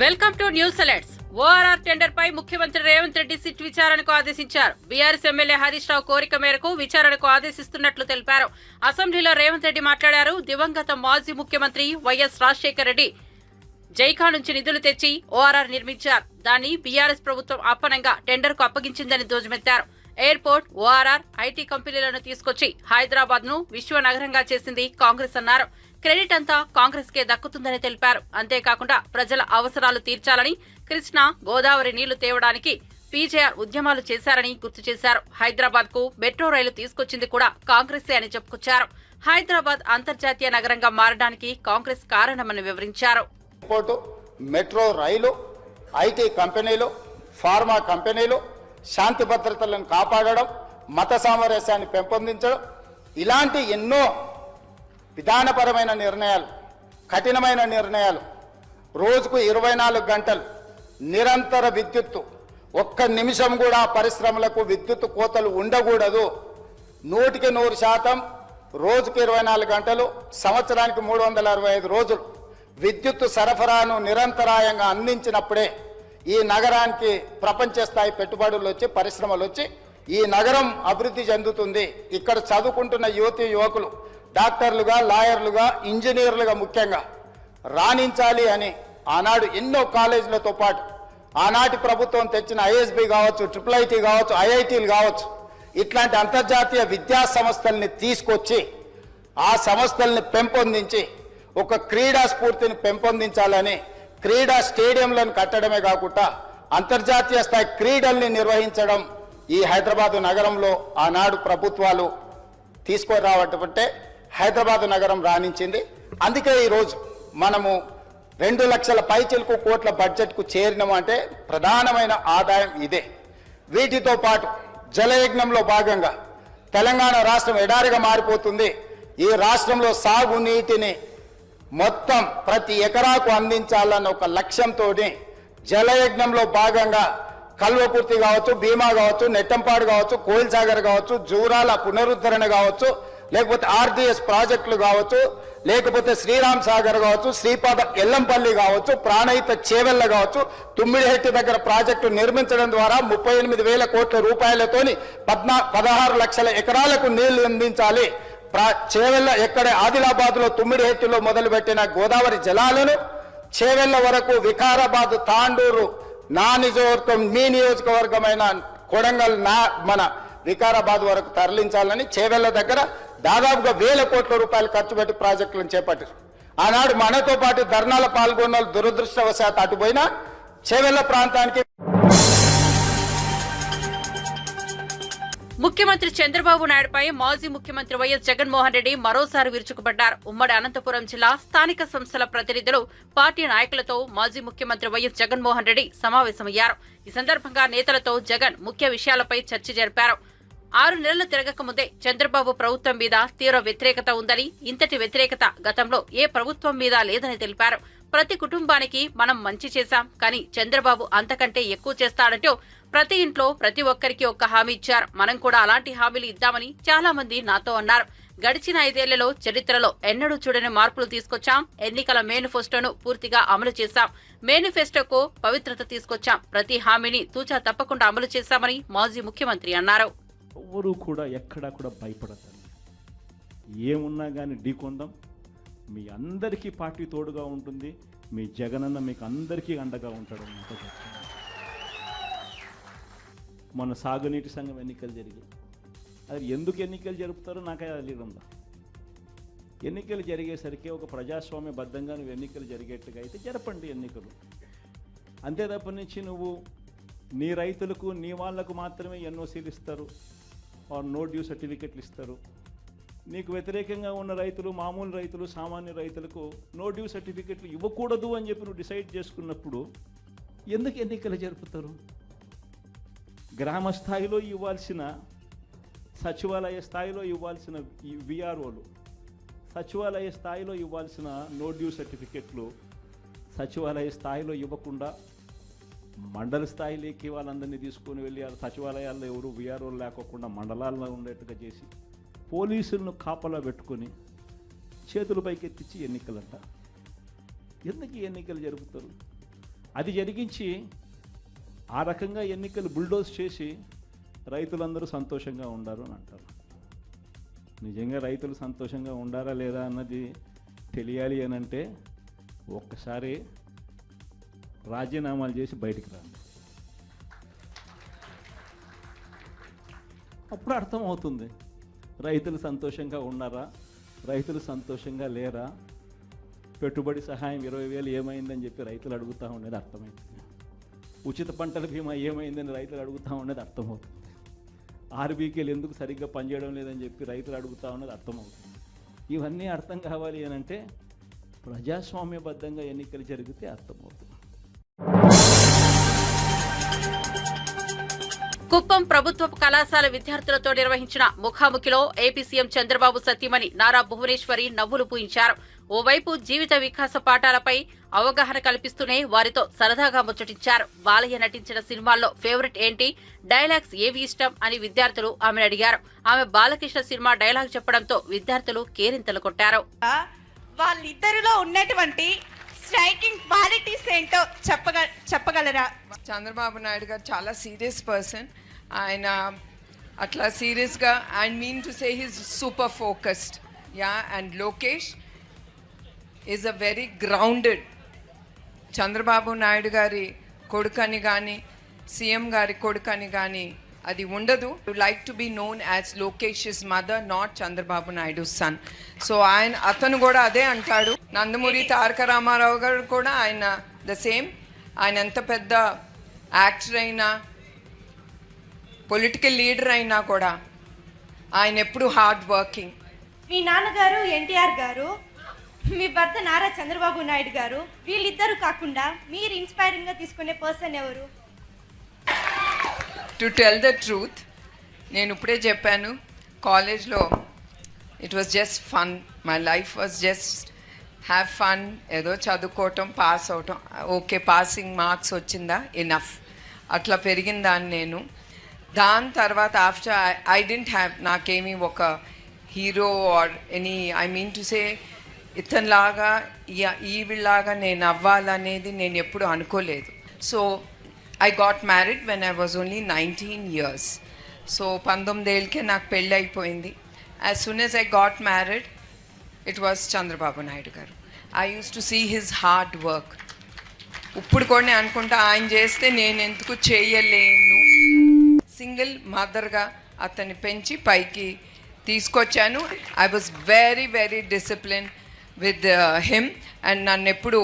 Welcome to news alerts. ORR tender పై ముఖ్యమంత్రి Revanth Reddy SIT విచారణకు ఆదేశించారు. బీఆర్ఎస్ ఎమ్మెల్యే హరీష్ రావు కోరిక మేరకు విచారణకు ఆదేశిస్తున్నట్లు తెలిపారు. అసెంబ్లీలో రేవంత్ రెడ్డి మాట్లాడారు. దివంగత మాజీ ముఖ్యమంత్రి వైఎస్ రాజశేఖర రెడ్డి జైకా నుంచి నిధులు తెచ్చి ఓఆర్ఆర్ నిర్మించారు. దాన్ని బీఆర్ఎస్ ప్రభుత్వం అప్పనంగా టెండర్ కు అప్పగించిందని ధ్వజమెత్తారు. ఎయిర్పోర్ట్, ఓఆర్ఆర్, ఐటీ కంపెనీలను తీసుకొచ్చి హైదరాబాద్ ను విశ్వనగరంగా చేసింది కాంగ్రెస్ అన్నారు. క్రెడిట్ అంతా కాంగ్రెస్ కే దక్కుతుందని తెలిపారు. అంతేకాకుండా ప్రజల అవసరాలు తీర్చాలని, కృష్ణా, గోదావరి నీళ్లు తేవడానికి పీజేఆర్ ఉద్యమాలు చేశారని గుర్తు చేశారు. హైదరాబాద్ కు మెట్రో రైలు తీసుకొచ్చింది కూడా కాంగ్రెసే అని చెప్పుకొచ్చారు. హైదరాబాద్ అంతర్జాతీయ నగరంగా మారడానికి కాంగ్రెస్ కారణమని వివరించారు. మెట్రో రైలు, ఐటీ కంపెనీలు, ఫార్మా కంపెనీలు, శాంతి భద్రతలను కాపాడడం, మత సామరస్యాన్ని పెంపొందించడం, ఇలాంటి ఎన్నో విధానపరమైన నిర్ణయాలు, కఠినమైన నిర్ణయాలు, రోజుకు 24 గంటలు నిరంతర విద్యుత్తు, ఒక్క నిమిషం కూడా పరిశ్రమలకు విద్యుత్ కోతలు ఉండకూడదు, 100% రోజుకు 24 గంటలు, సంవత్సరానికి 365 రోజులు విద్యుత్తు సరఫరాను నిరంతరాయంగా అందించినప్పుడే ఈ నగరానికి ప్రపంచ స్థాయి పెట్టుబడులు వచ్చి, పరిశ్రమలు వచ్చి ఈ నగరం అభివృద్ధి చెందుతుంది. ఇక్కడ చదువుకుంటున్న యువతి యువకులు డాక్టర్లుగా, లాయర్లుగా, ఇంజనీర్లుగా ముఖ్యంగా రాణించాలి అని ఆనాడు ఎన్నో కాలేజీలతో పాటు ఆనాటి ప్రభుత్వం తెచ్చిన ఐఎస్బి కావచ్చు, IIIT కావచ్చు, ఐఐటీలు కావచ్చు, ఇట్లాంటి అంతర్జాతీయ విద్యా సంస్థల్ని తీసుకొచ్చి ఆ సంస్థల్ని పెంపొందించి ఒక క్రీడా స్ఫూర్తిని పెంపొందించాలని క్రీడా స్టేడియంలను కట్టడమే కాకుండా అంతర్జాతీయ స్థాయి క్రీడల్ని నిర్వహించడం ఈ హైదరాబాద్ నగరంలో ఆనాడు ప్రభుత్వాలు తీసుకొని రావటంటే హైదరాబాద్ నగరం రాణించింది. అందుకే ఈరోజు మనము 2 లక్షల పైచిలకు కోట్ల బడ్జెట్కు చేరినాము అంటే ప్రధానమైన ఆదాయం ఇదే. వీటితో పాటు జలయజ్ఞంలో భాగంగా తెలంగాణ రాష్ట్రం ఎడారిగా మారిపోతుంది. ఈ రాష్ట్రంలో సాగునీటిని మొత్తం ప్రతి ఎకరాకు అందించాలన్న ఒక లక్ష్యంతో జలయజ్ఞంలో భాగంగా కల్వకుర్తి కావచ్చు, భీమా కావచ్చు, నెట్టంపాడు కావచ్చు, కోయిల్ సాగర్ కావచ్చు, జూరాల పునరుద్ధరణ కావచ్చు, లేకపోతే RDS ప్రాజెక్టులు కావచ్చు, లేకపోతే శ్రీరామ్ సాగర్ కావచ్చు, శ్రీపాద ఎల్లంపల్లి కావచ్చు, ప్రాణహిత చేవెళ్ల కావచ్చు, తుమ్మిడిహెట్టి దగ్గర ప్రాజెక్టు నిర్మించడం ద్వారా 38,000 కోట్ల రూపాయలతోని 16 లక్షల ఎకరాలకు నీళ్లు అందించాలి. చేవెళ్ల ఎక్కడే ఆదిలాబాద్ లో తుమ్మిడిహెట్టిలో మొదలుపెట్టిన గోదావరి జలాలను చేవెళ్ల వరకు వికారాబాద్, తాండూరు, మీ నియోజకవర్గమైన కొడంగల్, మన వికారాబాద్ వరకు తరలించాలని చేవెళ్ల దగ్గర దాదాపుగా 1,000 కోట్ల రూపాయలు ఖర్చు పెట్టి ప్రాజెక్టులను చేపట్టారు. ఆనాడు మనతో పాటు ధర్నాల పాల్గొన్న దురదృష్టవశాత్తు అటుపోయినా చేవెళ్ల ప్రాంతానికి ముఖ్యమంత్రి చంద్రబాబు నాయుడుపై మాజీ ముఖ్యమంత్రి వైఎస్ జగన్మోహన్ రెడ్డి మరోసారి విరుచుకుపడ్డారు. ఉమ్మడి అనంతపురం జిల్లా స్థానిక సంస్థల ప్రతినిధులు, పార్టీ నాయకులతో మాజీ ముఖ్యమంత్రి వైఎస్ జగన్మోహన్ రెడ్డి సమావేశమయ్యారు. ఈ సందర్భంగా నేతలతో జగన్ ముఖ్య విషయాలపై చర్చ జరిపారు. 6 నెలలు తిరగక ముందే చంద్రబాబు ప్రభుత్వం మీద తీవ్ర వ్యతిరేకత ఉందని, ఇంతటి వ్యతిరేకత గతంలో ఏ ప్రభుత్వం మీద లేదని తెలిపారు. ప్రతి కుటుంబానికి మనం మంచి చేశాం, కానీ చంద్రబాబు అంతకంటే ఎక్కువ చేస్తాడంటూ ప్రతి ఇంట్లో ప్రతి ఒక్కరికి ఒక్క హామీ ఇచ్చారు. మనం కూడా అలాంటి హామీలు ఇద్దామని చాలా మంది నాతో అన్నారు. గడిచిన 5 ఏళ్లలో చరిత్రలో ఎన్నడూ చూడని మార్పులు తీసుకొచ్చాం. ఎన్నికల మేనిఫెస్టోను పూర్తిగా అమలు చేశాం. మేనిఫెస్టోకు పవిత్రత తీసుకొచ్చాం. ప్రతి హామీని తూచా తప్పకుండా అమలు చేశామని మాజీ ముఖ్యమంత్రి అన్నారు. ఎవరు కూడా ఎక్కడా కూడా భయపడతారు. ఏమున్నా కానీ ఢీకొందాం. మీ అందరికీ పార్టీ తోడుగా ఉంటుంది. మీ జగనన్న మీకు అందరికీ అండగా ఉంటాడు. మన సాగునీటి సంఘం ఎన్నికలు జరిగాయి. అది ఎందుకు ఎన్నికలు జరుపుతారో నాకే తెలియదుందా. ఎన్నికలు జరిగేసరికి ఒక ప్రజాస్వామ్యబద్ధంగా నువ్వు ఎన్నికలు జరిగేట్టుగా అయితే జరపండి ఎన్నికలు. అంతే తప్ప నుంచి నువ్వు నీ రైతులకు, నీ వాళ్లకు మాత్రమే NOCలు ఇస్తారు, నో డ్యూ సర్టిఫికెట్లు ఇస్తారు. నీకు వ్యతిరేకంగా ఉన్న రైతులు, మామూలు రైతులు, సామాన్య రైతులకు నో డ్యూ సర్టిఫికెట్లు ఇవ్వకూడదు అని చెప్పి నువ్వు డిసైడ్ చేసుకున్నప్పుడు ఎందుకు ఎన్నికలు జరుపుతారు? గ్రామ స్థాయిలో ఇవ్వాల్సిన, సచివాలయ స్థాయిలో ఇవ్వాల్సిన VROలు, సచివాలయ స్థాయిలో ఇవ్వాల్సిన నో డ్యూ సర్టిఫికెట్లు సచివాలయ స్థాయిలో ఇవ్వకుండా మండల స్థాయిలోకి వాళ్ళందరినీ తీసుకొని వెళ్ళి సచివాలయాల్లో ఎవరు VROలు లేకోకుండా మండలాల్లో ఉండేట్టుగా చేసి పోలీసులను కాపలా పెట్టుకొని చేతుల పైకెత్తించి ఎన్నికలంట. ఎందుకు ఎన్నికలు జరుపుతారు? అది జరిగించి ఆ రకంగా ఎన్నికలు బుల్డోజ్ చేసి రైతులందరూ సంతోషంగా ఉండారు అని అంటారు. నిజంగా రైతులు సంతోషంగా ఉండారా లేదా అన్నది తెలియాలి అని అంటే ఒక్కసారి రాజీనామాలు చేసి బయటికి రండి, అప్పుడు అర్థమవుతుంది రైతులు సంతోషంగా ఉన్నారా, రైతులు సంతోషంగా లేరా, పెట్టుబడి సహాయం 20,000 ఏమైందని చెప్పి రైతులు అడుగుతూ ఉండేది అర్థమవుతుంది, ఉచిత పంటల బీమా ఏమైందని రైతులు అడుగుతూ ఉండేది అర్థమవుతుంది, ఆర్బీకేలు ఎందుకు సరిగ్గా పనిచేయడం లేదని చెప్పి రైతులు అడుగుతూ ఉన్నది అర్థమవుతుంది. ఇవన్నీ అర్థం కావాలి అని అంటే ప్రజాస్వామ్యబద్ధంగా ఎన్నికలు జరిగితే అర్థమవుతుంది. కుప్పం ప్రభుత్వ కళాశాల విద్యార్థులతో నిర్వహించిన ముఖాముఖిలో ఏపీ సీఎం చంద్రబాబు సతీమణి నారా భువనేశ్వరి నవ్వులు పూయించారు. ఓవైపు జీవిత వికాస పాఠాలపై అవగాహన కల్పిస్తూనే వారితో సరదాగా ముచ్చటించారు. బాలయ్య నటించిన సినిమాల్లో ఫేవరెట్ ఏంటి, డైలాగ్స్ ఏవి ఇష్టం అని విద్యార్థులు ఆమెను అడిగారు. ఆమె బాలకృష్ణ సినిమా డైలాగ్ చెప్పడంతో విద్యార్థులు కేరింతలు కొట్టారు. వాళ్ళిద్దరిలో ఉన్నటువంటి స్ట్రైకింగ్ క్వాలిటీస్ ఏంటో చెప్పగలరా? చంద్రబాబు నాయుడు గారు చాలా సీరియస్ పర్సన్. ఆయన అట్లా సీరియస్గా I mean to say he's super focused. Yeah, and Lokesh is a very grounded. Chandrababu Naidu గారి కొడుకని కానీ సీఎం గారి కొడుకని కానీ అది ఉండదు. To like to be known as Lokesh mother, not Chandrababu Naidu son. So అతను కూడా అదే అంటాడు. నందమూరి తారక రామారావు గారు కూడా ఆయన ద సేమ్. ఆయన ఎంత పెద్ద యాక్టర్ అయినా పొలిటికల్ లీడర్ అయినా కూడా ఆయన ఎప్పుడు హార్డ్ వర్కింగ్. మీ నాన్నగారు ఎన్టీఆర్ గారు, మీ భర్త నారా చంద్రబాబు నాయుడు గారు, వీళ్ళిద్దరు కాకుండా మీరు ఇన్స్పైరింగ్ గా తీసుకునే పర్సన్ ఎవరు? టు టెల్ ద ట్రూత్, నేను ఇప్పుడే చెప్పాను, కాలేజ్లో it was just fun. My life was just have fun. ఏదో చదువుకోవటం, పాస్ అవటం, ఓకే పాసింగ్ మార్క్స్ వచ్చిందా ఎనఫ్, అట్లా పెరిగిన దాన్ని నేను. దాని తర్వాత ఆఫ్టర్ ఐ డెంట్ హ్యావ్, నాకేమీ ఒక hero or any, I mean to say ఇతనిలాగా ఈవిలాగా నేను అవ్వాలనేది నేను ఎప్పుడు అనుకోలేదు. So I got married when I was only 19 years. So 19 ఏళ్ళకే నాకు పెళ్ళి అయిపోయింది. As soon as I got married, it was Chandrababu Naidu garu. I used to see his hard work. ఇప్పుడు కూడా అనుకుంటా ఆయన చేస్తే నేను ఎందుకు చేయలేను. సింగిల్ మదర్గా అతన్ని పెంచి పైకి తీసుకొచ్చాను. I was very very disciplined with him, and నన్ను ఎప్పుడు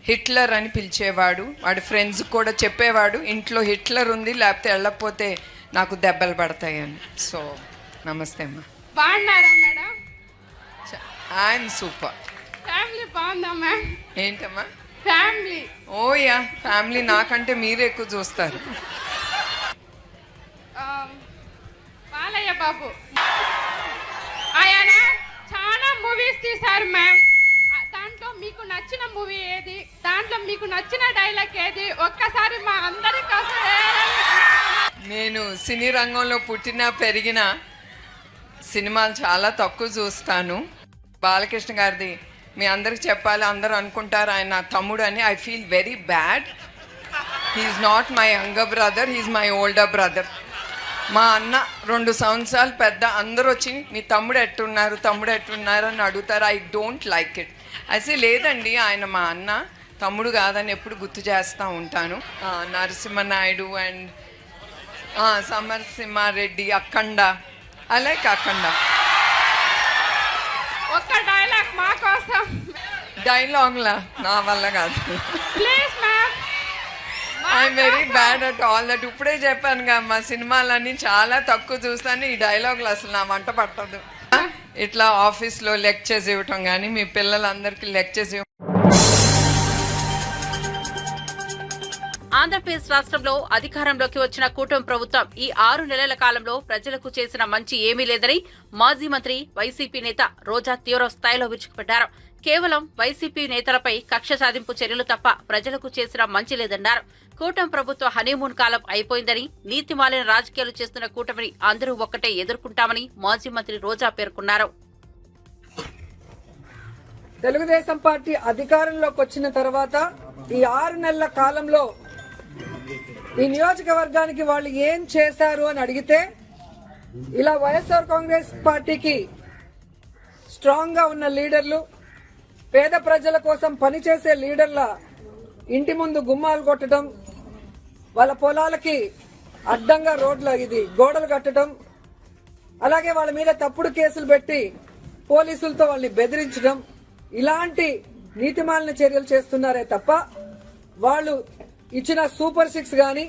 హిట్లర్ అని పిలిచేవాడు. వాడి ఫ్రెండ్స్ కూడా చెప్పేవాడు, ఇంట్లో హిట్లర్ ఉంది, లేకపోతే వెళ్ళకపోతే నాకు దెబ్బలు పడతాయని. సో నమస్తే అమ్మా. బాగున్నారా మేడం? I'm super. ఫ్యామిలీ బాగుందా మ్యామ్? ఏంటమ్మా ఫ్యామిలీ? ఓయా, ఫ్యామిలీ నాకంటే మీరే ఎక్కువ చూస్తారు. బాలయ్య బాబు ఆయన చాలా మూవీస్ తీశారు మ్యామ్. దాంట్లో మీకు నచ్చిన మూవీ ఏది? దాంట్లో మీకు నచ్చిన డైలాగ్ ఏది? ఒక్కసారి మా అందరి కోసం. నేను సినీ రంగంలో పుట్టిన పెరిగిన సినిమాలు చాలా తక్కువ చూస్తాను. బాలకృష్ణ గారిది మీ అందరికి చెప్పాలి, అందరూ అనుకుంటారు ఆయన నా తమ్ముడు అని. I feel very bad. He's not my younger brother, he's my older brother. మా అన్న 2 సంవత్సరాలు పెద్ద. అందరూ వచ్చి మీ తమ్ముడు ఎట్టున్నారు అని అడుగుతారు. I don't like it. అయితే లేదండి, ఆయన మా అన్న, తమ్ముడు కాదని ఎప్పుడు గుర్తు చేస్తూ ఉంటాను. Narasimha Naidu and Samarasimha Reddy, Akhanda, I like అఖండ. ఒక్క డైలాగ్ మా కోసం. డైలాగ్లా నా వల్ల కాదు. Please ma'am. I'm very bad at all that. ఇప్పుడే చెప్పాను కదా, మా సినిమాలన్నీ చాలా తక్కువ చూస్తాను. ఈ డైలాగులు అసలు నా వంట పట్టదు. ఇట్లా ఆఫీస్లో లెక్చర్స్ ఇవ్వటం కానీ మీ పిల్లలందరికీ లెక్చర్స్ ఇవ్వ. ఆంధ్రప్రదేశ్ రాష్ట్రంలో అధికారంలోకి వచ్చిన కూటమి ప్రభుత్వం ఈ 6 నెలల కాలంలో ప్రజలకు చేసిన మంచి ఏమీ లేదని మాజీ మంత్రి వైసీపీ నేత రోజా తీవ్ర స్థాయిలో విరుచుకుపడ్డారు. కేవలం వైసీపీ నేతలపై కక్ష సాధింపు చర్యలు తప్ప ప్రజలకు చేసిన మంచి లేదన్నారు. కూటమి ప్రభుత్వ హనీమూన్ కాలం అయిపోయిందని, నీతిమాలిన రాజకీయాలు చేస్తున్న కూటమిని అందరూ ఒక్కటే ఎదుర్కొంటామని మాజీ మంత్రి రోజా పేర్కొన్నారు. తెలుగుదేశం పార్టీ అధికారంలోకి వచ్చిన తర్వాత ఈ 6 నెలల కాలంలో ఈ నియోజకవర్గానికి వాళ్ళు ఏం చేశారు అని అడిగితే ఇలా వైఎస్ఆర్ కాంగ్రెస్ పార్టీకి స్ట్రాంగ్ గా ఉన్న లీడర్లు, పేద ప్రజల కోసం పనిచేసే లీడర్ల ఇంటి ముందు గుమ్మాలు కొట్టడం, వాళ్ళ పొలాలకి అడ్డంగా గోడలు కట్టడం, అలాగే వాళ్ళ మీద తప్పుడు కేసులు పెట్టి పోలీసులతో వాళ్ళని బెదిరించడం, ఇలాంటి నీతిమాలిన చర్యలు చేస్తున్నారే తప్ప వాళ్ళు ఇచ్చిన సూపర్ 6 గాని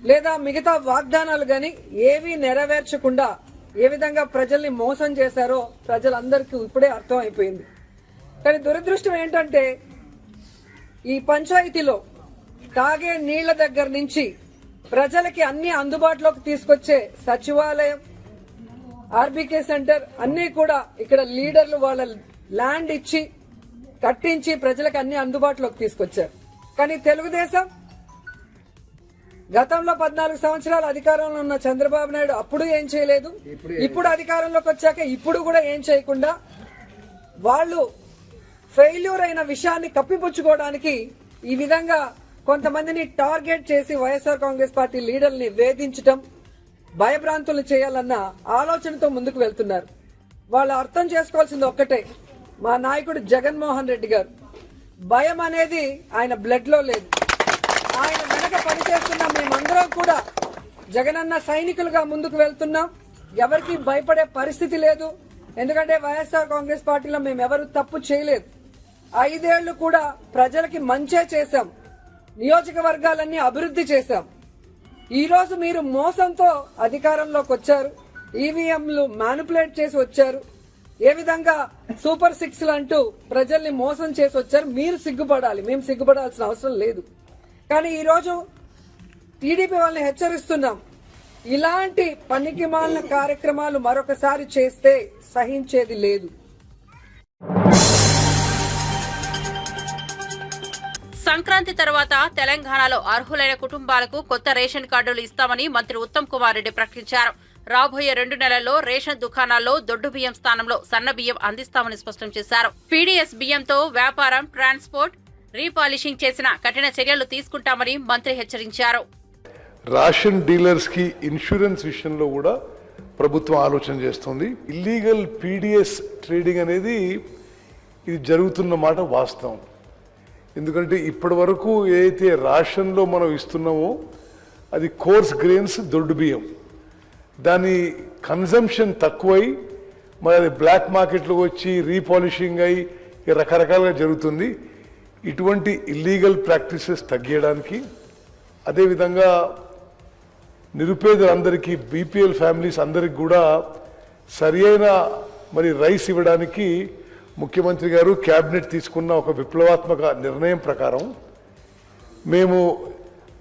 లేదా మిగతా వాగ్దానాలు గాని ఏవీ నెరవేర్చకుండా ఏ విధంగా ప్రజల్ని మోసం చేశారో ప్రజలందరికీ ఇప్పుడే అర్థం అయిపోయింది. కానీ దురదృష్టం ఏంటంటే ఈ పంచాయతీలో తాగే నీళ్ల దగ్గర నుంచి ప్రజలకి అన్ని అందుబాటులోకి తీసుకొచ్చే సచివాలయం, ఆర్బీకే సెంటర్ అన్ని కూడా ఇక్కడ లీడర్లు వాళ్ళ ల్యాండ్ ఇచ్చి కట్టించి ప్రజలకు అన్ని అందుబాటులోకి తీసుకొచ్చారు. కానీ తెలుగుదేశం గతంలో 14 సంవత్సరాలు అధికారంలో ఉన్న చంద్రబాబు నాయుడు అప్పుడు ఏం చేయలేదు, ఇప్పుడు అధికారంలోకి వచ్చాక ఇప్పుడు కూడా ఏం చేయకుండా వాళ్ళు ఫెయిల్యూర్ అయిన విషయాన్ని కప్పిపుచ్చుకోవడానికి ఈ విధంగా కొంతమందిని టార్గెట్ చేసి వైఎస్ఆర్ కాంగ్రెస్ పార్టీ లీడర్ని వేధించడం, భయభ్రాంతులు చేయాలన్న ఆలోచనతో ముందుకు వెళ్తున్నారు. వాళ్ళు అర్థం చేసుకోవాల్సింది ఒక్కటే, మా నాయకుడు జగన్మోహన్ రెడ్డి గారు భయం అనేది ఆయన బ్లడ్ లో లేదు. ఆయన వెనక పనిచేస్తున్న మేమందరం కూడా జగనన్న సైనికులుగా ముందుకు వెళ్తున్నాం. ఎవరికి భయపడే పరిస్థితి లేదు. ఎందుకంటే వైఎస్ఆర్ కాంగ్రెస్ పార్టీలో మేమెవరు తప్పు చేయలేదు. 5 ఏళ్లు కూడా ప్రజలకి మంచే చేశాం, నియోజకవర్గాలన్నీ అభివృద్ధి చేశాం. ఈ రోజు మీరు మోసంతో అధికారంలోకి వచ్చారు, ఈవీఎంలు మ్యానిపులేట్ చేసి వచ్చారు, ఏ విధంగా సూపర్ 6 అంటూ ప్రజల్ని మోసం చేసి వచ్చారు. మీరు సిగ్గుపడాలి, మేము సిగ్గుపడాల్సిన అవసరం లేదు. కానీ ఈ రోజు టీడీపీ వాళ్ళని హెచ్చరిస్తున్నాం, ఇలాంటి పనికిమాలిన కార్యక్రమాలు మరొకసారి చేస్తే సహించేది లేదు. సంక్రాంతి తర్వాత తెలంగాణలో అర్హులైన కుటుంబాలకు కొత్త రేషన్ కార్డులు ఇస్తామని మంత్రి ఉత్తమ్ కుమార్ రెడ్డి ప్రకటించారు. రాబోయే 2 నెలల్లో రేషన్ దుకాణాల్లో దొడ్డు బియ్యం స్థానంలో సన్న బియ్యం అందిస్తామని స్పష్టం చేశారు. పీడీఎస్ బియ్యంతో వ్యాపారం, ట్రాన్స్పోర్ట్, రీపాలిషింగ్ చేసిన కఠిన చర్యలు తీసుకుంటామని మంత్రి హెచ్చరించారు. రేషన్ డీలర్స్ కి ఇన్సూరెన్స్ విషయంలో కూడా ప్రభుత్వం ఆలోచన చేస్తుంది. ఇల్లీగల్ పీడీఎస్ ట్రేడింగ్ అనేది ఇది జరుగుతున్న మాట వాస్తవం. ఎందుకంటే ఇప్పటి వరకు ఏదైతే రేషన్లో మనం ఇస్తున్నామో అది కోర్స్ గ్రెయిన్స్, దొడ్డు బియ్యం, దాని కన్జంప్షన్ తక్కువై మరి అది బ్లాక్ మార్కెట్లో వచ్చి రీపాలిషింగ్ అయి రకరకాలుగా జరుగుతుంది. ఇటువంటి ఇల్లీగల్ ప్రాక్టీసెస్ తగ్గించడానికి, అదేవిధంగా నిరుపేదలందరికీ, బీపీఎల్ ఫ్యామిలీస్ అందరికి కూడా సరి అయిన మరి రైస్ ఇవ్వడానికి ముఖ్యమంత్రి గారు క్యాబినెట్ తీసుకున్న ఒక విప్లవాత్మక నిర్ణయం ప్రకారం మేము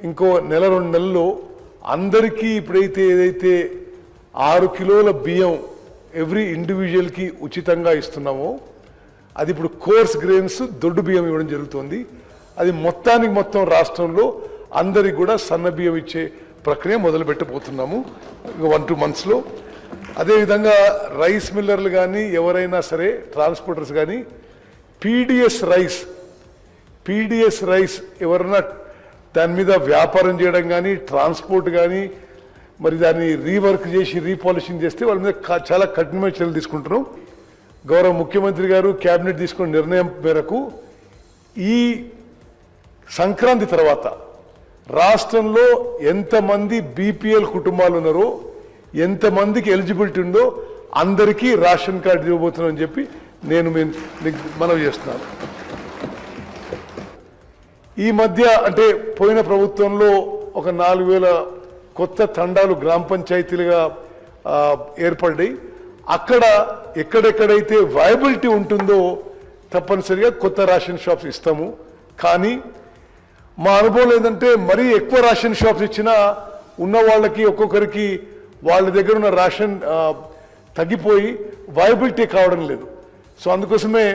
ఇంకో 1-2 నెలల్లో అందరికీ ఇప్పుడైతే ఏదైతే 6 కిలోల బియ్యం ఎవ్రీ ఇండివిజువల్కి ఉచితంగా ఇస్తున్నామో అది ఇప్పుడు కోర్స్ గ్రెయిన్స్, దొడ్డు బియ్యం ఇవ్వడం జరుగుతుంది. అది మొత్తం రాష్ట్రంలో అందరికి కూడా సన్న బియ్యం ఇచ్చే ప్రక్రియ మొదలు పెట్టబోతున్నాము 1-2 మంత్స్లో. అదేవిధంగా రైస్ మిల్లర్లు కానీ ఎవరైనా సరే ట్రాన్స్పోర్టర్స్ కానీ పీడిఎస్ రైస్ ఎవరైనా దాని మీద వ్యాపారం చేయడం కానీ, ట్రాన్స్పోర్ట్ కానీ, మరి దాన్ని రీవర్క్ చేసి రీపాలిషింగ్ చేస్తే వాళ్ళ మీద చాలా కఠినమైన చర్యలు తీసుకుంటున్నాం. గౌరవ ముఖ్యమంత్రి గారు క్యాబినెట్ తీసుకున్న నిర్ణయం మేరకు ఈ సంక్రాంతి తర్వాత రాష్ట్రంలో ఎంతమంది బీపీఎల్ కుటుంబాలు ఉన్నారో, ఎంతమందికి ఎలిజిబిలిటీ ఉందో అందరికీ రేషన్ కార్డు ఇవ్వబోతున్నామని చెప్పి నేను మనవి చేస్తున్నాను. ఈ మధ్య అంటే పోయిన ప్రభుత్వంలో ఒక 4,000 కొత్త తండాలు గ్రామ పంచాయతీలుగా ఏర్పడ్డాయి. అక్కడ ఎక్కడెక్కడైతే వయబిలిటీ ఉంటుందో తప్పనిసరిగా కొత్త రేషన్ షాప్స్ ఇస్తాము. కానీ మా అనుభవం ఏంటంటే మరీ ఎక్కువ రేషన్ షాప్స్ ఇచ్చినా ఉన్న వాళ్ళకి ఒక్కొక్కరికి వాళ్ళ దగ్గర ఉన్న రేషన్ తగ్గిపోయి వయబిలిటీ కావడం లేదు. సో అందుకోసమే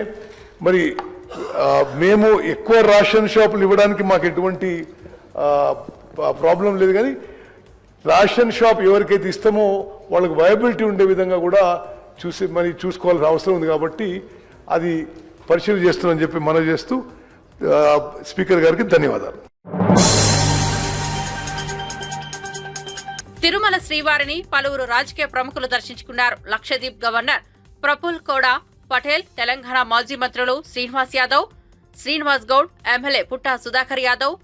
మరి మేము ఎక్కువ రేషన్ షాపులు ఇవ్వడానికి మాకు ఎటువంటి ప్రాబ్లం లేదు. కానీ రేషన్ షాప్ ఎవరికైతే ఇస్తామో వాళ్ళకి వయబిలిటీ ఉండే విధంగా కూడా చూసుకోవాల్సిన అవసరం ఉంది. కాబట్టి అది పరిశీలన చేస్తున్నామని చెప్పి మనవి చేస్తూ స్పీకర్ గారికి ధన్యవాదాలు. తిరుమల శ్రీవారిని పలువురు రాజకీయ ప్రముఖులు దర్శించుకున్నారు. లక్షద్వీప్ గవర్నర్ ప్రఫుల్ కోడా పటేల్, తెలంగాణ మాజీ మంత్రులు శ్రీనివాస్ యాదవ్, శ్రీనివాస్ గౌడ్, ఎమ్మెల్యే పుట్టా సుధాకర్ యాదవ్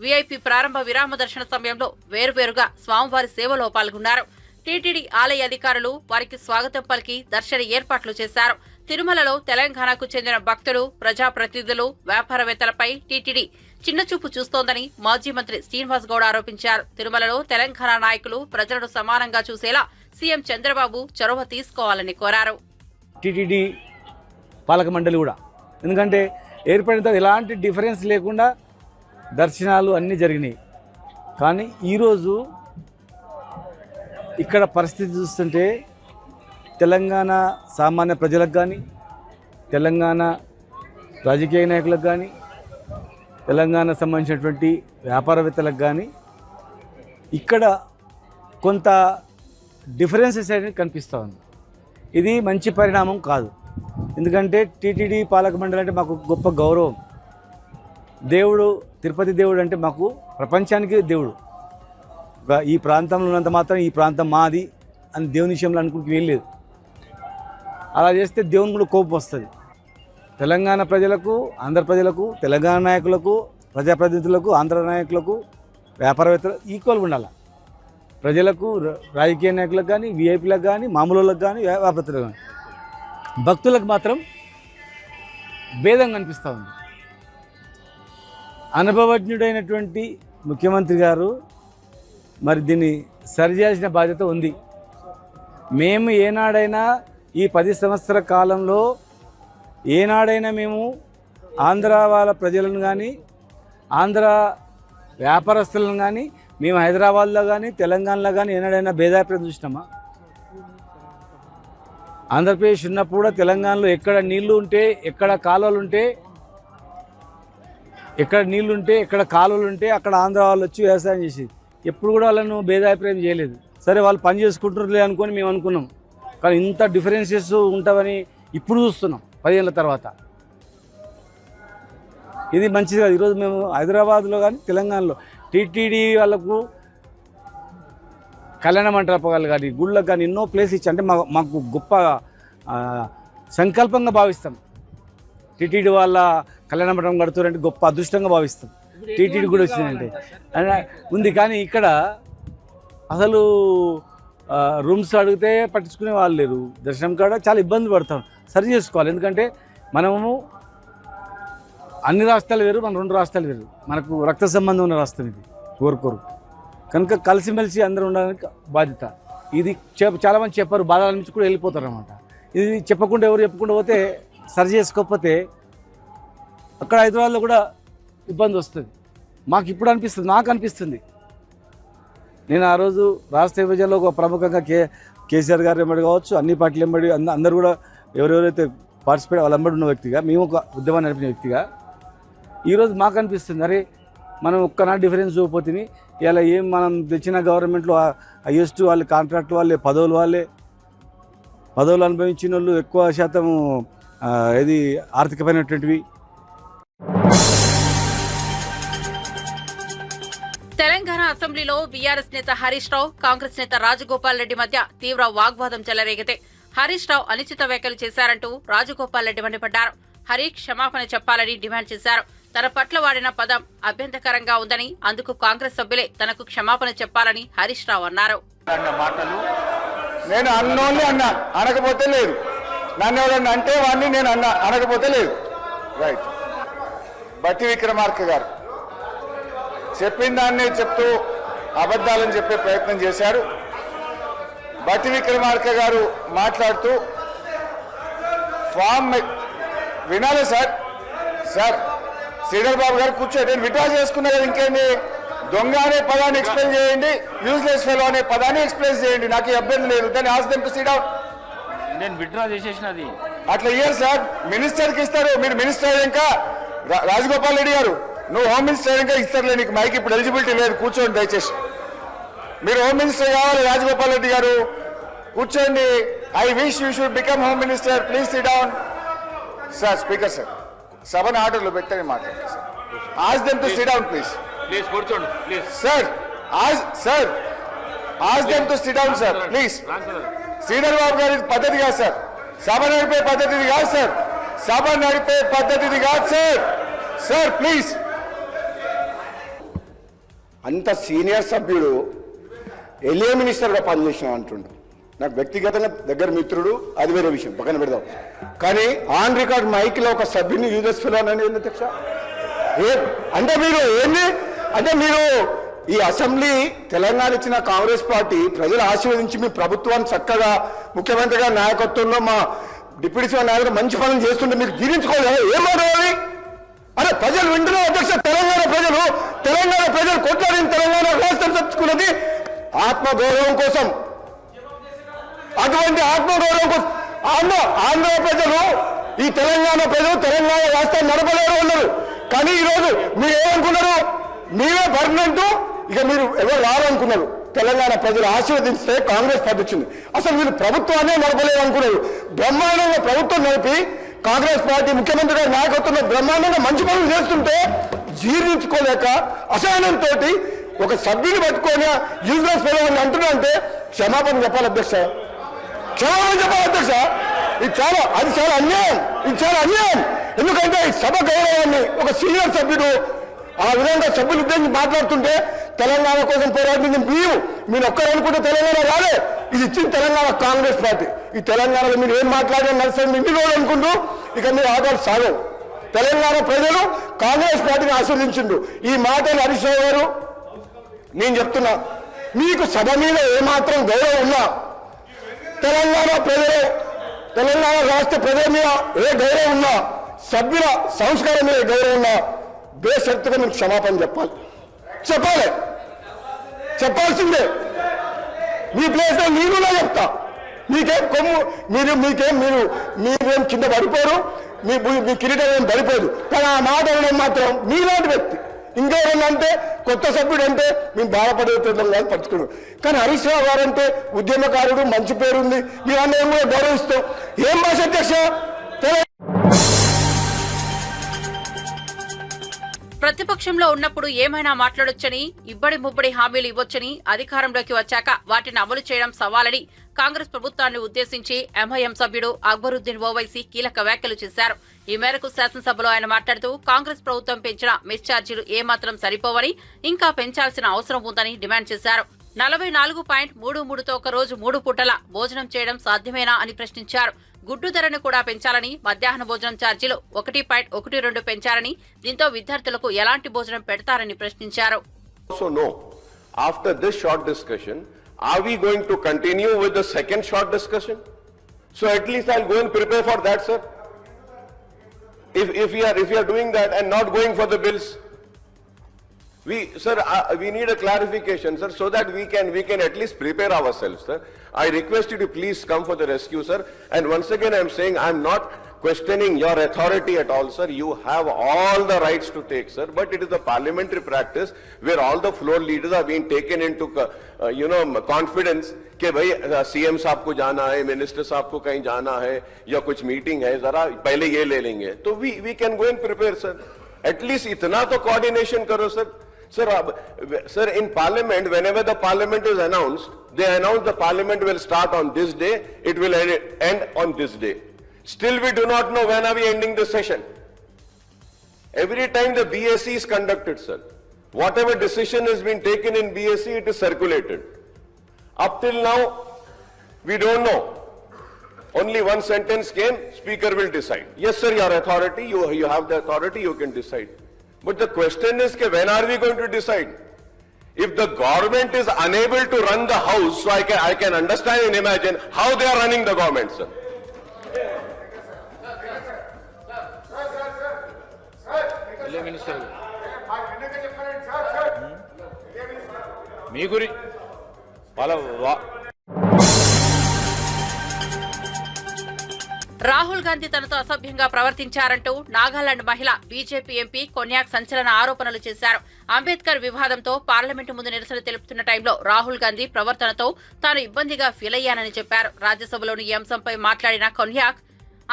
వీఐపీ ప్రారంభ విరామ దర్శన సమయంలో వేరువేరుగా స్వామివారి సేవలో పాల్గొన్నారు. టీటీడీ ఆలయ అధికారులు వారికి స్వాగతం పలికి దర్శన ఏర్పాట్లు చేశారు. తిరుమలలో తెలంగాణకు చెందిన భక్తులు, ప్రజాప్రతినిధులు, వ్యాపారవేత్తలపై టీటీడీ చిన్నచూపు చూస్తోందని మాజీ మంత్రి శ్రీనివాస్ గౌడ్ ఆరోపించారు. తిరుమలలో తెలంగాణ నాయకులు ప్రజలను సమానంగా చూసేలా సీఎం చంద్రబాబు చొరవ తీసుకోవాలని కోరారు. టీటీడీ పాలక మండలి కూడా, ఎందుకంటే ఏర్పడిన తర్వాత ఎలాంటి డిఫరెన్స్ లేకుండా దర్శనాలు అన్నీ జరిగినాయి. కానీ ఈరోజు ఇక్కడ పరిస్థితి చూస్తుంటే తెలంగాణ సామాన్య ప్రజలకు కానీ, తెలంగాణ రాజకీయ నాయకులకు కానీ, తెలంగాణ సంబంధించినటువంటి వ్యాపారవేత్తలకు కానీ ఇక్కడ కొంత డిఫరెన్సెస్ అనేది కనిపిస్తూ ఉంది. ఇది మంచి పరిణామం కాదు. ఎందుకంటే టీటీడీ పాలక మండలి అంటే మాకు గొప్ప గౌరవం. దేవుడు, తిరుపతి దేవుడు అంటే మాకు ప్రపంచానికి దేవుడు. ఈ ప్రాంతంలో ఉన్నంత మాత్రం ఈ ప్రాంతం మాది అని దేవుని విషయంలో అనుకుంటూ వెళ్ళలేదు. అలా చేస్తే దేవుని కూడా కోపం వస్తుంది. తెలంగాణ ప్రజలకు, ఆంధ్ర ప్రజలకు, తెలంగాణ నాయకులకు, ప్రజాప్రతినిధులకు, ఆంధ్ర నాయకులకు, వ్యాపారవేత్తలకు ఈక్వల్గా ఉండాలి. ప్రజలకు, రాజకీయ నాయకులకు కానీ, వీఐపీలకు కానీ, మామూలులకు కానీ, వ్యాపారవేత్తలకు కానీ, భక్తులకు మాత్రం భేదం కనిపిస్తూ ఉంది. అనుభవజ్ఞుడైనటువంటి ముఖ్యమంత్రి గారు మరి దీన్ని సరిచేయాల్సిన బాధ్యత ఉంది. మేము ఏనాడైనా ఈ 10 సంవత్సరాల కాలంలో ఏనాడైనా మేము ఆంధ్ర వాళ్ళ ప్రజలను కానీ, ఆంధ్ర వ్యాపారస్తులను కానీ, మేము హైదరాబాద్లో కానీ, తెలంగాణలో కానీ ఏనాడైనా భేదాభిప్రాయం చూసినామా? ఆంధ్రప్రదేశ్ ఉన్నప్పుడు కూడా తెలంగాణలో ఎక్కడ నీళ్లు ఉంటే, ఎక్కడ కాలువలు ఉంటే, ఎక్కడ కాలువలు ఉంటే అక్కడ ఆంధ్ర వాళ్ళు వచ్చి వ్యవసాయం చేసేది. ఎప్పుడు కూడా వాళ్ళను భేదాభిప్రాయం చేయలేదు. సరే వాళ్ళు పని చేసుకుంటున్నారులే అనుకొని మేము అనుకున్నాం. కానీ ఇంత డిఫరెన్సెస్ ఉంటామని ఇప్పుడు చూస్తున్నాం 10 ఏళ్ళ తర్వాత. ఇది మంచిది కాదు. ఈరోజు మేము హైదరాబాద్లో కానీ, తెలంగాణలో టీటీడీ వాళ్ళకు కళ్యాణ మంటపాలు కానీ, గుళ్ళకు కానీ ఎన్నో ప్లేస్ ఇచ్చి, అంటే మాకు గొప్ప సంకల్పంగా భావిస్తాం. టీటీడీ వాళ్ళ కళ్యాణ మండపం కడుతున్నారంటే గొప్ప అదృష్టంగా భావిస్తాం. టీటీడీ కూడా వచ్చిందంటే ఉంది. కానీ ఇక్కడ అసలు రూమ్స్ అడిగితే పట్టించుకునే వాళ్ళు లేరు. దర్శనం కాడ చాలా ఇబ్బంది పడతాం. సరి చేసుకోవాలి. ఎందుకంటే మనము అన్ని రాష్ట్రాలు వేరు, మన 2 రాష్ట్రాలు వేరు. మనకు రక్త సంబంధం ఉన్న రాష్ట్రం ఇది కోరుకోరు. కనుక కలిసిమెలిసి అందరూ ఉండడానికి బాధ్యత. ఇది చాలామంది చెప్పారు, బాధల నుంచి కూడా వెళ్ళిపోతారు అన్నమాట. ఇది చెప్పకుండా ఎవరు చెప్పుకుంటూ పోతే, సరి చేసుకోకపోతే అక్కడ హైదరాబాద్లో కూడా ఇబ్బంది వస్తుంది. మాకు ఇప్పుడు అనిపిస్తుంది, నాకు అనిపిస్తుంది. నేను ఆ రోజు రాష్ట్ర విభజనలో ఒక ప్రముఖంగా కేసీఆర్ గారు వెంబడి కావచ్చు, అన్ని పార్టీలు వెంబడి అందరూ కూడా ఎవరెవరైతే పార్టిసిపేట్ వాళ్ళ వెంబడి ఉన్న వ్యక్తిగా, మేము ఒక ఉద్యమాన్ని నడిపిన వ్యక్తిగా ఈరోజు మాకు అనిపిస్తుంది, అరే మనం ఒక్కనాడు డిఫరెన్స్ చూపపోతుంది. ఇలా ఏం మనం తెచ్చిన గవర్నమెంట్లో హైయెస్ట్ వాళ్ళు కాంట్రాక్ట్ వాళ్ళే, పదవులు అనుభవించిన వాళ్ళు ఎక్కువ శాతం ఇది ఆర్థికమైనటువంటివి. తెలంగాణ అసెంబ్లీలో బీఆర్ఎస్ నేత హరీష్ రావు, కాంగ్రెస్ నేత రాజగోపాల్ రెడ్డి మధ్య తీవ్ర వాగ్వాదం చెలరేగితే హరీష్ రావు అనుచిత వ్యాఖ్యలు చేశారంటూ రాజగోపాల్ రెడ్డి మండిపడ్డారు. హరీష్ క్షమాపణ చెప్పాలని డిమాండ్ చేశారు. తన పట్ల వాడిన పదం అభ్యంతకరంగా ఉందని, అందుకు కాంగ్రెస్ సభ్యులే తనకు క్షమాపణ చెప్పాలని హరీష్ రావు అన్నారు. నేను అన్నోళ్ళే అన్నా, అనకపోతే లేదు. నన్ను ఎవరన్నా అంటే వాడిని నేను అన్నా, అనకపోతే లేదు. రైట్. బట్టి విక్రమార్క గారు చెప్పిన దాన్ని చెప్తూ అబద్ధాలని చెప్పే ప్రయత్నం చేశారు. బట్టి విక్రమార్క గారు మాట్లాడుతూ ఫామ్ వినాలి సార్. శ్రీధర్ బాబు గారు కూర్చో, నేను విడ్రా చేసుకున్నా కదా, ఇంకేంటి? దొంగ అనే పదాన్ని ఎక్స్ప్లెయిన్ చేయండి, యూజ్లెస్ ఫెలో అనే పదాన్ని ఎక్స్ప్లెయిన్ చేయండి, నాకు ఇబ్బంది లేదు. దాన్ని ఆస్ దెమ్ టు సిట్ డౌన్. నేను విడ్రా చేసేసినది అట్లా ఇయ్యారు సార్. మినిస్టర్కి ఇస్తారు. మీరు మినిస్టర్ ఇంకా రాజగోపాల్ రెడ్డి గారు, నువ్వు హోమ్ మినిస్టర్ ఇంకా ఇస్తారులే, నీకు మైక్ ఇప్పుడు ఎలిజిబిలిటీ లేదు, కూర్చోండి దయచేసి. మీరు హోమ్ మినిస్టర్ కావాలి రాజగోపాల్ రెడ్డి గారు, కూర్చోండి. I wish you should become home minister, please sit down. Sir speaker sir. సభను ఆర్డర్లో పెట్టని మాట్లాడారు sir. Ask them to sit down please. Please కూర్చోండి please. Sir ask them to sit down sir please. Sridhar Babu గారి పద్ధతి కాదు సార్, సభ నడిపే పద్ధతిది కాదు సార్, సభ నడిపే పద్ధతిది కాదు సార్. Sir please. అంత సీనియర్ సభ్యుడు ఎలియా మినిస్టర్గా పనిచేసిన అంటుండు. నాకు వ్యక్తిగతంగా దగ్గర మిత్రుడు, అది వేరే విషయం, పక్కన పెడదాం. కానీ ఆన్ రికార్డ్ మైక్లో ఒక సభ్యుని యూజెస్ ఫిల్ అని ఏంది అధ్యక్ష? అంటే మీరు ఏంది అంటే మీరు ఈ అసెంబ్లీ తెలంగాణ ఇచ్చిన కాంగ్రెస్ పార్టీ ప్రజలు ఆశీర్వదించి మీ ప్రభుత్వాన్ని చక్కగా ముఖ్యమంత్రి గారి నాయకత్వంలో మా డిప్యూటీ సీఎం నాయకులు మంచి పనులు చేస్తుంటే మీకు జీర్ణించుకోలేదు. ఏం మాట్లాడాలి? అరే ప్రజలు వింటున్నారు అధ్యక్ష. తెలంగాణ ప్రజలు కొట్లాడిన తెలంగాణ రాష్ట్రం తెచ్చుకున్నది ఆత్మగౌరవం కోసం. అటువంటి ఆత్మగౌరవం కోసం ఆంధ్ర ప్రజలు, ఈ తెలంగాణ ప్రజలు తెలంగాణ రాష్ట్రం నడపలేరు ఉన్నారు. కానీ ఈరోజు మీరు ఏమనుకున్నారు? మీరే పర్మనెంట్, ఇక మీరు ఎవరు రారనుకున్నారు. తెలంగాణ ప్రజలు ఆశీర్వదిస్తే కాంగ్రెస్ పార్టీ వచ్చింది. అసలు వీళ్ళు ప్రభుత్వాన్ని నడపలేరు అనుకున్నారు. బ్రహ్మాండంగా ప్రభుత్వం నడిపి కాంగ్రెస్ పార్టీ ముఖ్యమంత్రి గారి నాయకత్వంలో బ్రహ్మాండంగా మంచి పనులు చేస్తుంటే జీర్ణించుకోలేక అసహనంతో ఒక సభ్యుని పట్టుకొని యూజ్లెస్ ఫెలోని అంటున్నారంటే క్షమాపణ చెప్పాలి అధ్యక్ష, క్షమాపణ చెప్పాలి అధ్యక్ష. ఇది చాలా అన్యాయం. ఎందుకంటే ఈ సభ గౌరవాన్ని ఒక సీనియర్ సభ్యుడు ఆ విధంగా సభ్యులు ఉద్దేశించి మాట్లాడుతుంటే తెలంగాణ కోసం పోరాడింది మీరు ఒక్కరు అనుకుంటే తెలంగాణ రాలే. ఇది ఇచ్చింది తెలంగాణ కాంగ్రెస్ పార్టీ. ఈ తెలంగాణలో మీరు ఏం మాట్లాడినా నడుస్తుంది ఇన్ని రోజులు అనుకుంటూ ఇక మీరు ఆధార్ సాగవు. తెలంగాణ ప్రజలు కాంగ్రెస్ పార్టీని ఆస్వాదించిండు. ఈ మాటలు హరీష్ రావు గారు నేను చెప్తున్నా, మీకు సభ మీద ఏమాత్రం గౌరవం ఉన్నా, తెలంగాణ రాష్ట్ర ప్రజల మీద ఏ గౌరవం ఉన్నా, సభ్యుల సంస్కారం మీద గౌరవం ఉన్నా బేషరతుగా మీరు క్షమాపణ చెప్పాల్సిందే. మీ ప్లేస్లో నేనున్నా చెప్తా. మీకేం కొమ్ము మీరేం కింద పడిపోరు, మీ కిరీటం ఏం పడిపోదు. కానీ ఆ మాట అనడం మాత్రం మీలాంటి వ్యక్తి. ఇంకేమంటే కొత్త సభ్యుడు అంటే మేము బాధపడేటం కాదు పట్టుకున్నాం. కానీ హరీష్ రావు గారు అంటే ఉద్యమకారుడు, మంచి పేరుంది, మీరు అందరం కూడా గౌరవిస్తాం. ఏం భాష అధ్యక్ష? ప్రతిపక్షంలో ఉన్నప్పుడు ఏమైనా మాట్లాడొచ్చని, ఇబ్బడి ముబ్బడి హామీలు ఇవ్వొచ్చని, అధికారంలోకి వచ్చాక వాటిని అమలు చేయడం సవాలని కాంగ్రెస్ ప్రభుత్వాన్ని ఉద్దేశించి ఎంఐఎం సభ్యుడు అక్బరుద్దీన్ ఓవైసీ కీలక వ్యాఖ్యలు చేశారు. ఈ మేరకు శాసనసభలో ఆయన మాట్లాడుతూ కాంగ్రెస్ ప్రభుత్వం పెంచిన మెస్ ఛార్జీలు ఏమాత్రం సరిపోవని, ఇంకా పెంచాల్సిన అవసరం ఉందని డిమాండ్ చేశారు. 44.33తో ఒక రోజు 3 పూటల భోజనం చేయడం సాధ్యమేనా అని ప్రశ్నించారు. గుడ్డు ధరను కూడా పెంచాలని, మధ్యాహ్న భోజనం ఛార్జీలు 1.12 పెంచారని, దీంతో విద్యార్థులకు ఎలాంటి భోజనం పెడతారని ప్రశ్నించారు. After this short discussion, are we going to continue with the second short discussion? So at least I'll go and prepare for that, sir. If we are doing that and not going for the bills, we need a clarification, sir, so that we can at least prepare ourselves, sir. I request you to please come for the rescue, sir. And once again, I'm saying I'm not questioning your authority at all, sir. You have all the rights to take, sir. But it is the parliamentary practice where all the floor leaders are being taken into, confidence कि भाई CM साहब को जाना है, minister साहब को कहीं जाना है या कुछ मीटिंग है, जरा पहले ये ले लेंगे. तो we can go and prepare, sir. At least इतना तो coordination करो, sir. Sir, in parliament, whenever the parliament is announced, they announce the parliament will start on this day, it will end on this day. Still we do not know when are we ending the session. Every time the BSc is conducted, sir, whatever decision has been taken in BSc, it is circulated. Up till now, we don't know. Only one sentence came, speaker will decide. Yes, sir, your authority, you have the authority, you can decide. But the question is, when are we going to decide? If the government is unable to run the house, so I can understand and imagine how they are running the government, sir. Minister మీ గురి రాహుల్ గాంధీ తనతో అసభ్యంగా ప్రవర్తించారంటూ నాగాలాండ్ మహిళ BJP MP Konyak సంచలన ఆరోపణలు చేశారు. Ambedkar వివాదంతో parliament ముందు నిరసన తెలుపుతున్న టైంలో రాహుల్ గాంధీ ప్రవర్తనతో తాను ఇబ్బందిగా ఫీల్ అయ్యానని చెప్పారు. రాజ్యసభలోని ఈ అంశంపై మాట్లాడిన కొన్యాక్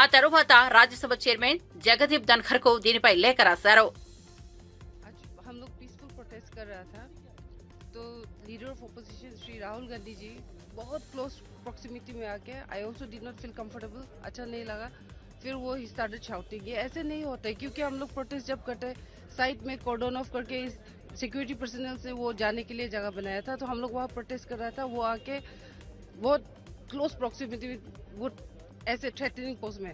ఆ తరువాత రాజ్యసభ చైర్మన్ జగదీప్ ధన్ఖర్ కు దీనిపై లేఖ రాశారు. हम लोग पीसफुल प्रोटेस्ट कर रहा था तो leader of opposition Shri Rahul Gandhi ji बहुत क्लोज प्रॉक्सिमिटी में आके I also did not feel comfortable, अच्छा नहीं लगा. फिर वो ही स्टार्टेड शाउटिंग. ये ऐसे नहीं होता है क्योंकि हम लोग प्रोटेस्ट जब करते साइड में कॉर्डन ऑफ करके सिक्योरिटी पर्सनल से वो जाने के लिए जगह बनाया था, तो हम लोग वहाँ प्रोटेस्ट कर रहा था. वो आके बहुत क्लोज प्रॉक्सिमिटी में वो ऐसे थ्रेटनिंग पोस्ट में.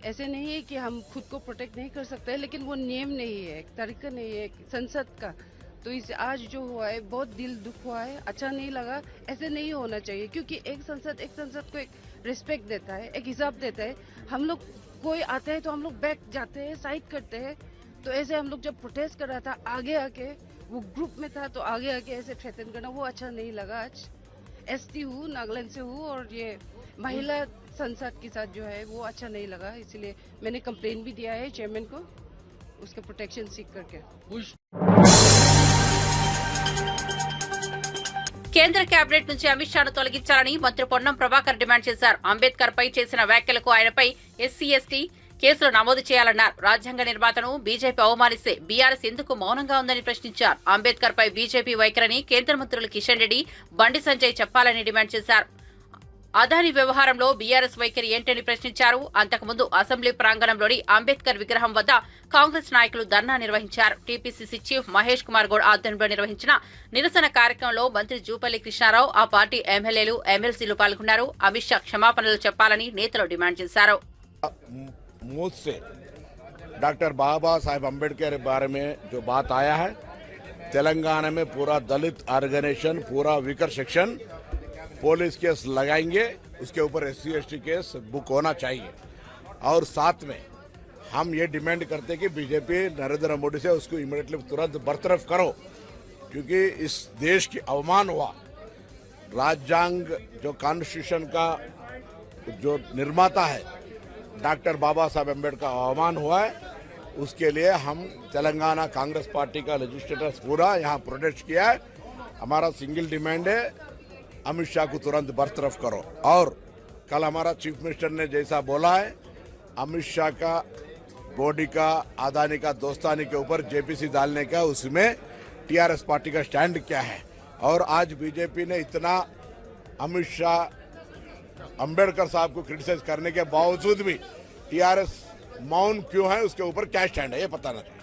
ऐसे नहीं है कि हम खुद को प्रोटेक्ट नहीं कर सकते, लेकिन वो नियम नहीं है, एक तरीका नहीं है संसद का. तो इस आज जो हुआ है बहुत दिल दुख हुआ है, अच्छा नहीं लगा. ऐसे नहीं होना चाहिए क्योंकि एक संसद को एक रिस्पेक्ट देता है, एक हिसाब देता है. हम लोग कोई आते हैं तो हम लोग बैक जाते हैं, साइड करते हैं. तो ऐसे हम लोग जब प्रोटेस्ट कर रहा था आगे आके वो ग्रुप में था तो आगे आके ऐसे थ्रेटन करना वो अच्छा नहीं लगा. आज एसटी हूँ, नागालैंड से हूँ और ये महिला संसद के साथ जो है वो अच्छा नहीं लगा, इसलिए मैंने कंप्लेन भी दिया है चेयरमैन को उसके प्रोटेक्शन सीख करके. కేంద్ర కేబినెట్ నుంచి అమిత్ షాను తొలగించాలని మంత్రి పొన్నం ప్రభాకర్ డిమాండ్ చేశారు. అంబేద్కర్ పై చేసిన వ్యాఖ్యలకు ఆయనపై ఎస్సీ/ఎస్టీ కేసులు నమోదు చేయాలన్నారు. రాజ్యాంగ నిర్మాతను బీజేపీ అవమానిస్తే బీఆర్ఎస్ ఎందుకు మౌనంగా ఉందని ప్రశ్నించారు. అంబేద్కర్ పై బీజేపీ వైఖరిని కేంద్ర మంత్రులు కిషన్ రెడ్డి, బండి సంజయ్ చెప్పాలని డిమాండ్ చేశారు. అదాని వ్యవహారంలో బీఆర్ఎస్ వైఖరి ఏంటని ప్రశ్నించారు. అంతకుముందు అసెంబ్లీ ప్రాంగణంలోని అంబేద్కర్ విగ్రహం వద్ద కాంగ్రెస్ నాయకులు ధర్నా నిర్వహించారు. టీపీసీసీ చీఫ్ మహేష్ కుమార్ గౌడ్ ఆధ్వర్యంలో నిర్వహించిన నిరసన కార్యక్రమంలో మంత్రి జూపల్లి కృష్ణారావు, ఆ పార్టీ ఎమ్మెల్యేలు, ఎమ్మెల్సీలు పాల్గొన్నారు. అమిత్ షా క్షమాపణలు చెప్పాలని నేతలు డిమాండ్ చేశారు. मुझ से डॉक्टर बाबा साहेब अम्बेडकर के बारे में जो बात आया है, तेलंगाना में पूरा दलित ऑर्गेनाइजेशन, पूरा वीकर सेक्शन पुलिस केस लगाएंगे, उसके ऊपर SC/ST केस बुक होना चाहिए. और साथ में हम ये डिमांड करते हैं कि बीजेपी नरेंद्र मोदी से उसको इमीडिएटली तुरंत बरतरफ करो, क्योंकि इस देश की अवमान हुआ. राज्यांग जो कॉन्स्टिट्यूशन का जो निर्माता है डॉक्टर बाबा साहब अम्बेडकर का अवमान हुआ है. उसके लिए हम तेलंगाना कांग्रेस पार्टी का लेजिस्लेटर्स पूरा यहाँ प्रोटेस्ट किया है. हमारा सिंगल डिमांड है, अमित शाह को तुरंत बरतरफ करो. और कल हमारा चीफ मिनिस्टर ने जैसा बोला है, अमित शाह का बॉडी का अदानी का दोस्तानी के ऊपर जेपीसी डालने का, उसमें टीआरएस पार्टी का स्टैंड क्या है. और आज बीजेपी ने इतना अमित शाह अंबेडकर साहब को क्रिटिसाइज करने के बावजूद भी टीआरएस मौन क्यों है, उसके ऊपर क्या स्टैंड है ये पता नहीं.